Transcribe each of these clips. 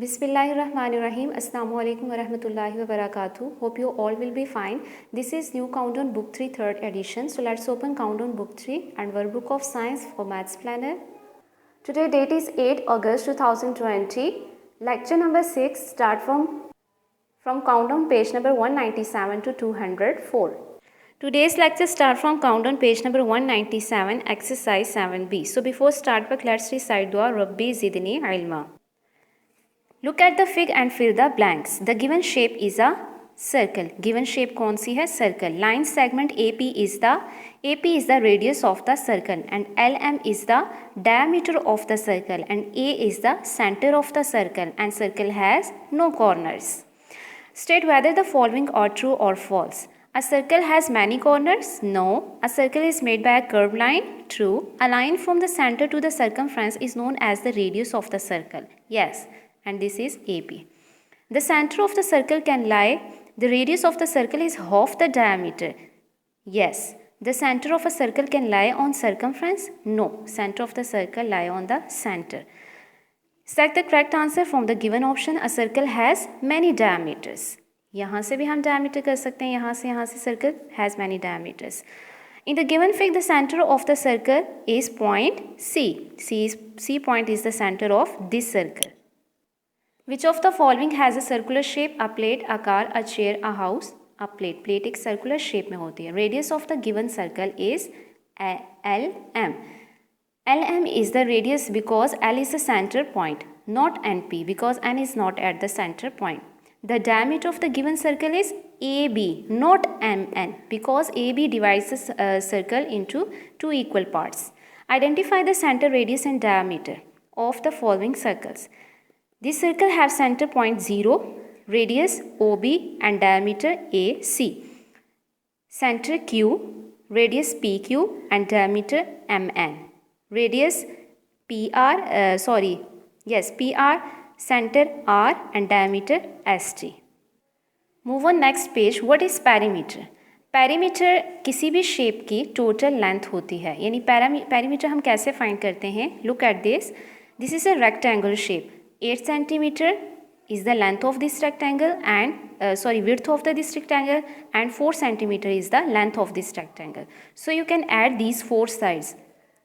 Bismillahirrahmanirrahim. Assalamu alaikum wa rahmatullahi wa barakatuh. Hope you all will be fine. This is new Countdown Book 3 3rd edition. So let's open Countdown Book 3 and Workbook of Science for Maths Planner. Today date is 8 August 2020. Lecture number 6 start from Countdown page number 197 to 204. Today's lecture start from Countdown page number 197 exercise 7b. So before start back, let's recite dua Rabbi Zidni Ilma. Look at the fig and fill the blanks. The given shape is a circle. Given shape कौन सी है? Circle. Line segment AP is the radius of the circle and LM is the diameter of the circle and A is the center of the circle and circle has no corners. State whether the following are true or false. A circle has many corners? No. A circle is made by a curved line? True. A line from the center to the circumference is known as the radius of the circle? Yes. And this is AP. The center of the circle can lie. The radius of the circle is half the diameter. Yes. The center of a circle can lie on circumference? No. Center of the circle lie on the center. Select the correct answer from the given option. A circle has many diameters. यहाँ से भी हम diameter कर सकते हैं. यहाँ से circle has many diameters. In the given fig, the center of the circle is point C. C point is the center of this circle. Which of the following has a circular shape? A plate, a car, a chair, a house. A plate. Plate एक circular shape में होती है. Radius of the given circle is LM. LM is the radius because L is the center point, not NP because N is not at the center point. The diameter of the given circle is AB, not MN because AB divides the circle into two equal parts. Identify the center, radius and diameter of the following circles. This circle has center point 0, radius OB and diameter AC. Center Q, radius PQ and diameter MN. Radius PR, center R and diameter ST. Move on next page. What is perimeter? Perimeter किसी भी shape की total length होती है. यानी perimeter हम कैसे find करते हैं? Look at this. This is a rectangle shape. 8 centimeter is the length of this rectangle and width of this rectangle and 4 centimeter is the length of this rectangle. So you can add these four sides.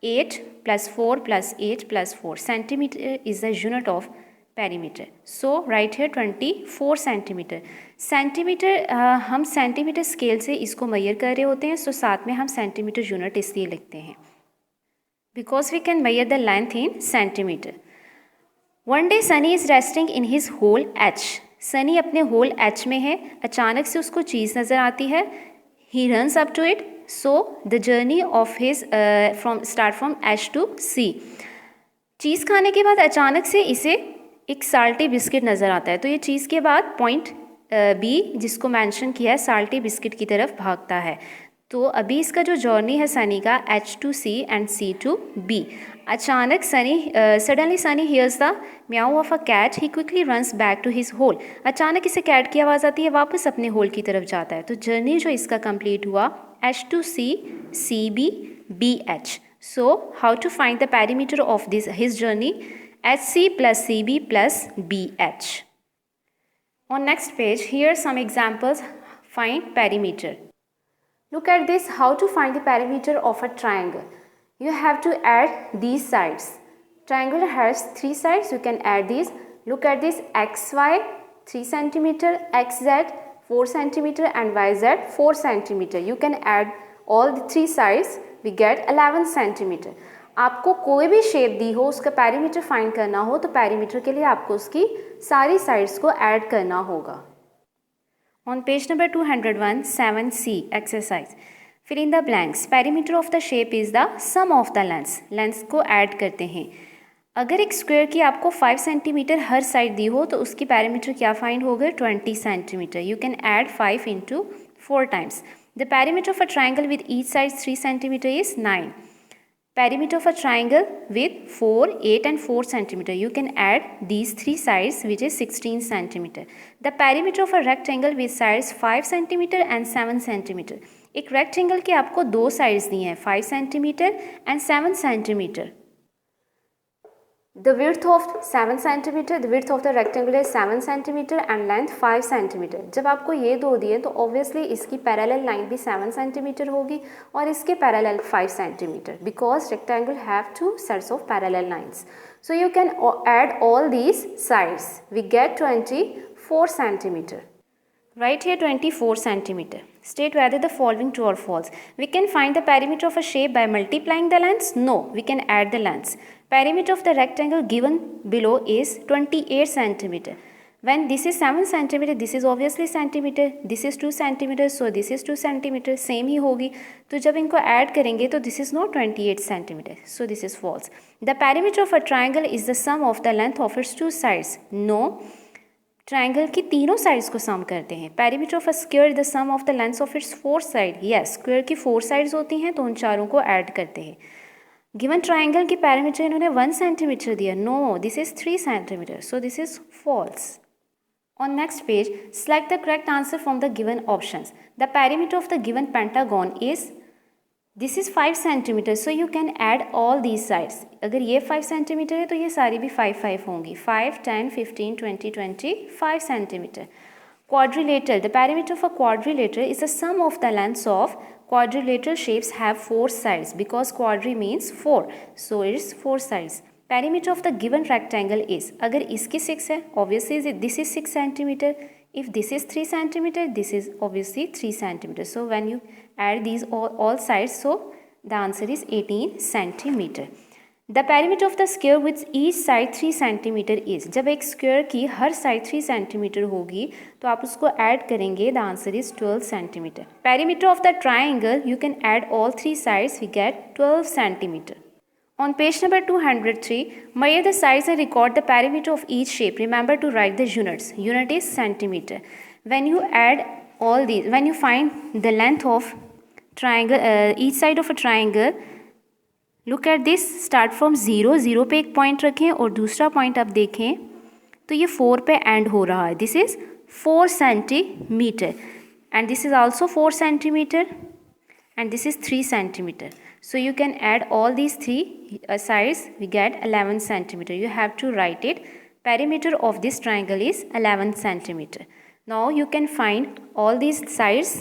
8 plus 4 plus 8 plus 4. Centimeter is the unit of perimeter. So write here 24 centimeter. Centimeter हम centimeter scale से इसको measure कर रहे होते हैं. So साथ में हम centimeter unit इसलिए लिखते हैं. Because we can measure the length in centimeter. One day Sunny is resting in his hole H. Sunny अपने hole H में है. अचानक से उसको चीज़ नज़र आती है. He runs up to it. So the journey of his start from H to C. चीज़ खाने के बाद अचानक से इसे एक साल्टी बिस्किट नज़र आता है. तो ये चीज़ के बाद पॉइंट B जिसको मेंशन किया है साल्टी बिस्किट की तरफ भागता है. तो अभी इसका जो जर्नी है सनी का H to C and C to B. अचानक suddenly Sunny hears the meow of a cat. He quickly runs back to his hole. अचानक इसे कैट की आवाज़ आती है, वापस अपने होल की तरफ जाता है. तो जर्नी जो इसका कंप्लीट हुआ H to C, CB, BH. So how to find the perimeter of his journey? HC plus CB plus BH. On next page, here are some examples. Find perimeter. Look at this. How to find the perimeter of a triangle? You have to add these sides. Triangle has 3 sides. You can add these. Look at this. XY 3 centimeter, XZ 4 centimeter and YZ 4 centimeter. You can add all the 3 sides. We get 11 centimeter. आपको कोई भी shape दी हो उसका perimeter find करना हो तो perimeter के लिए आपको उसकी सारी साइड्स को ऐड करना होगा. On page number 201, 7C exercise. Fill in the blanks. Perimeter of the shape is the sum of the lengths. Lengths को ऐड करते हैं. अगर एक स्क्वायर की आपको 5 सेंटीमीटर हर साइड दी हो तो उसकी पैरीमीटर क्या फाइंड होगा? 20 centimetre. You can add 5 into 4 times. The perimeter of a triangle with each side 3 centimeter is 9. Perimeter of a triangle with 4, 8 and 4 centimeter. You can add these 3 sides which is 16 centimeter. The perimeter of a rectangle with sides 5 centimeter and 7 centimeter. एक rectangle के आपको 2 sides दी हैं 5 centimeter and 7 centimeter. The width of 7 centimeter, the width of the rectangle is 7 centimeter and length 5 centimeter. जब आपको ये दो दिए तो obviously इसकी parallel line भी 7 centimeter होगी और इसके parallel 5 centimeter because rectangle have two sets of parallel lines. So you can add all these sides. We get 24 centimeter. Write here 24 centimeter. State whether the following true or false. We can find the perimeter of a shape by multiplying the lengths. No, we can add the lengths. Perimeter of the rectangle given below is 28 centimeter. When this is 7 centimeter, this is obviously centimeter. This is 2 centimeter, so this is 2 centimeter. Same ही होगी. तो जब इनको add करेंगे तो this is not 28 centimeter. So this is false. The perimeter of a triangle is the sum of the length of its two sides. No. Triangle की तीनों sides को sum करते हैं. Perimeter of a square is the sum of the lengths of its 4 side. Yes, square की 4 sides होती हैं तो उन चारों को ऐड करते हैं. गिवन ट्राइंगल की पेरीमीटर इन्होंने 1 सेंटीमीटर दिया. No, this is 3 centimetre, so this is false. On next page, select the correct answer from the given options. The perimeter of the given pentagon is, this is 5 centimeter, so you can add all these sides. अगर ये 5 centimeter है तो ये सारी भी 5 होंगी. 5, 10, 15, 20, 25 centimeter. Quadrilateral. The perimeter of a quadrilateral is the sum of the lengths of quadrilateral shapes have 4 sides because quadri means 4, so it is 4 sides. Perimeter of the given rectangle is, अगर इसकी 6 है, obviously this is 6 centimeter. If this is 3 centimeter, this is obviously 3 centimeter. So when you add these all sides, so the answer is 18 centimeter. The perimeter of the square with each side 3 centimeter is, जब एक square की हर side 3 centimetre होगी तो आप उसको add करेंगे. The answer is 12 centimetre. Perimeter of the triangle, you can add all 3 sides, we get 12 centimetre. On page number 203, measure the sides and record the perimeter of each shape. Remember to write the units. Unit is centimeter. When you add all these, when you find the length of triangle, each side of a triangle, look at this. Start from 0. 0 पे एक point रखें और दूसरा point आप देखें तो ये 4 पे एंड हो रहा है. This is 4 centimetre and this is also 4 centimetre and this is 3 centimeter. So you can add all these 3 sides, we get 11 centimeter. You have to write it. Perimeter of this triangle is 11 centimeter. Now you can find all these sides.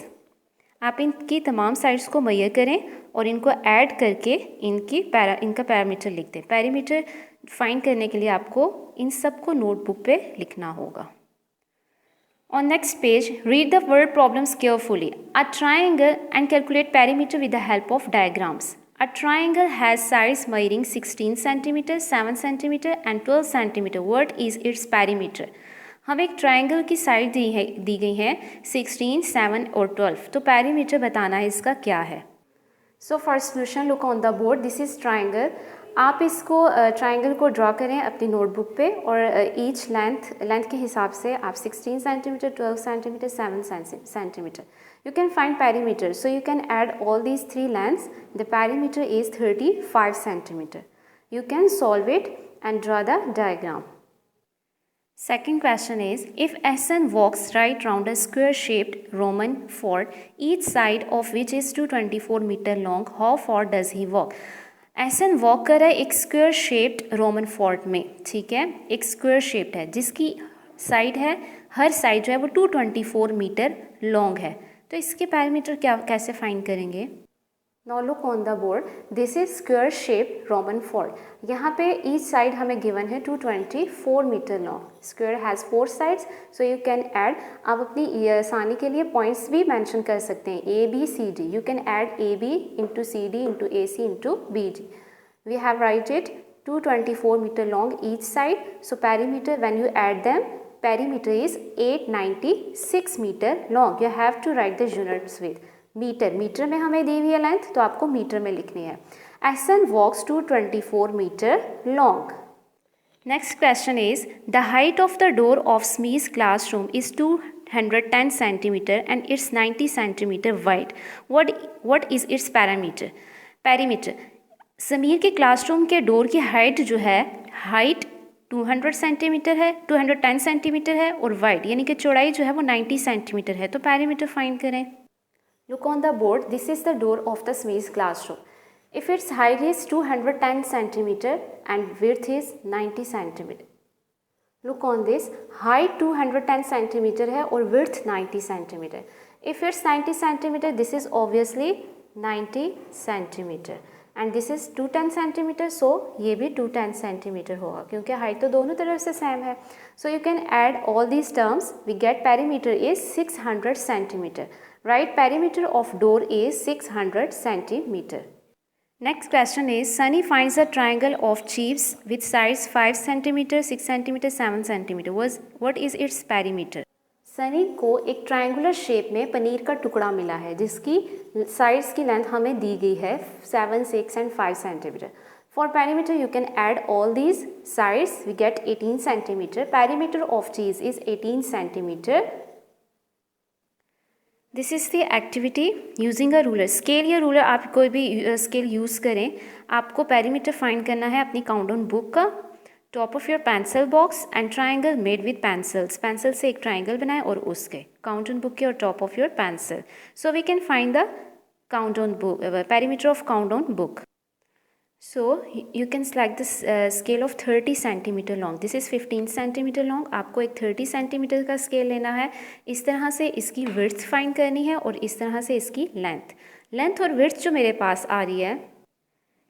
आप इनकी तमाम sides को major करें और इनको add करके इनका parameter लिख दें. पैरामीटर फाइंड करने के लिए आपको इन सब को नोटबुक पे लिखना होगा. On next page, read the word problems carefully. A triangle and calculate perimeter with the help of diagrams. A triangle has sides measuring 16 cm, 7 cm and 12 cm. What is its perimeter? हमें एक triangle की side दी गई है 16, 7 और 12. तो perimeter बताना है इसका क्या है. So first solution, look on the board. This is triangle. आप इसको ट्राइंगल को ड्रॉ करें अपनी नोटबुक पे और ईच लेंथ के हिसाब से आप 16 centimetre, 12 centimetre, 7 centimetre. You can find perimeter. So you can add all these 3 lengths. The perimeter is 35 centimetre. You can solve it and draw the diagram. Second question is, if SN walks right round a square shaped Roman fort, each side of which is 224 meter long, how far does he walk? SN walk कर रहा है एक square shaped Roman fort में. ठीक है, एक square shaped है जिसकी साइड है, हर साइड जो है वो 224 मीटर लॉन्ग है. तो इसके पैरामीटर कैसे फाइंड करेंगे. Now look on the board. This is square shape Roman fort. यहाँ पे ईच साइड हमें गिवन है 224 metre long. Square has 4 sides, so you can add. आप अपनी आसानी के लिए पॉइंट्स भी मेंशन कर सकते हैं. A B C D. You can add A B into C D into A C into B D. We have write it 224 metre long each side. So perimeter when you add them, perimeter is 896 metre long. You have to write the units with metre. Metre में हमें दी हुई है length, तो आपको metre में लिखनी है. SN walks 224 meter long. Next question is, the height of the door of Smith's classroom is 210 centimeter and it's 90 centimeter wide. What is its parameter? Perimeter. Sameer के क्लासरूम के डोर की हाइट जो है, हाइट 200 सेंटीमीटर है, 210 centimetre है और wide यानी कि चौड़ाई जो है वो 90 सेंटीमीटर है. तो पैरामीटर फाइंड करें. Look on the board. This is the door of the Smith's classroom. If its height is 210 centimeter and width is 90 centimeter. Look on this, height 210 centimeter है और width 90 centimeter. If it's 90 centimeter, this is obviously 90 centimeter and this is 210 centimeter, so ये भी 210 centimeter होगा क्योंकि height तो दोनों तरफ से same है. So you can add all these terms. We get perimeter is 600 centimeter. Right, perimeter of door is 600 centimeter. Next question is, Sunny finds a triangle of chips with sides 5 cm, 6 cm, 7 cm. What is its perimeter? Sunny को एक triangular shape में पनीर का टुकड़ा मिला है जिसकी sides की length हमें दी गई है 7, 6 and 5 cm. For perimeter you can add all these sides. We get 18 cm. Perimeter of cheese is 18 cm. This is the activity using a ruler. Scale या रूलर आप कोई भी स्केल यूज़ करें. आपको पेरीमीटर फाइंड करना है अपनी countdown book का. Top of your pencil box and triangle made with pencils. Pencil से एक ट्राइंगल बनाए और उसके काउंटडाउन बुक के और top of your pencil. So we can find the countdown book perimeter of countdown book. So you can select this scale of 30 centimeter long. This is 15 centimeter long. आपको एक 30 centimeter का scale लेना है. इस तरह से इसकी width फाइंड करनी है और इस तरह से इसकी लेंथ और width जो मेरे पास आ रही है,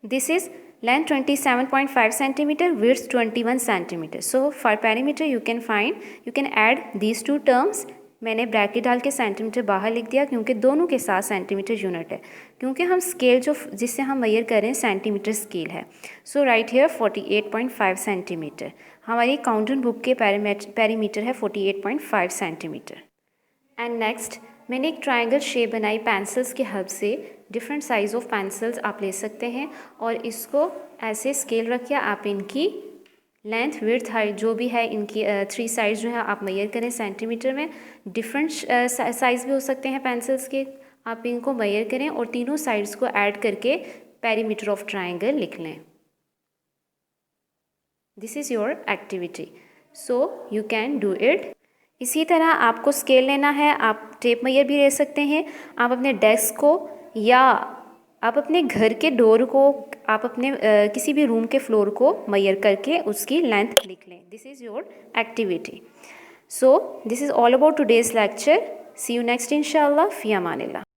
this is length 27.5 centimeter, width 21 centimeter. So for perimeter you can add these two terms. मैंने ब्रैकेट डाल के सेंटीमीटर बाहर लिख दिया क्योंकि दोनों के साथ सेंटीमीटर यूनिट है, क्योंकि हम स्केल जो जिससे हम मेजर कर रहे हैं सेंटीमीटर स्केल है. सो राइट हियर 48.5 सेंटीमीटर. हमारी काउंटडाउन बुक के पेरीमीटर है 48.5 सेंटीमीटर. एंड नेक्स्ट मैंने एक ट्रायंगल शेप बनाई पेंसिल्स के हेल्प से. डिफरेंट साइज़ ऑफ पेंसिल्स आप ले सकते हैं और इसको ऐसे स्केल रखिए. आप इनकी लेंथ विड्थ हाइट जो भी है इनकी 3 साइज जो है आप मेजर करें सेंटीमीटर में. डिफरेंट साइज़ भी हो सकते हैं पेंसिल्स के. आप इनको मेजर करें और तीनों साइड्स को ऐड करके पेरीमीटर ऑफ ट्रायंगल लिख लें. This is your activity. So you can do it. इसी तरह आपको स्केल लेना है. आप टेप मेजर भी ले सकते हैं. आप अपने डेस्क को या आप अपने घर के डोर को आप अपने किसी भी रूम के फ्लोर को मेजर करके उसकी लेंथ लिख लें. This is your activity. So this is all about today's lecture. See you next इंशाल्लाह. फ़ी अमानिल्लाह.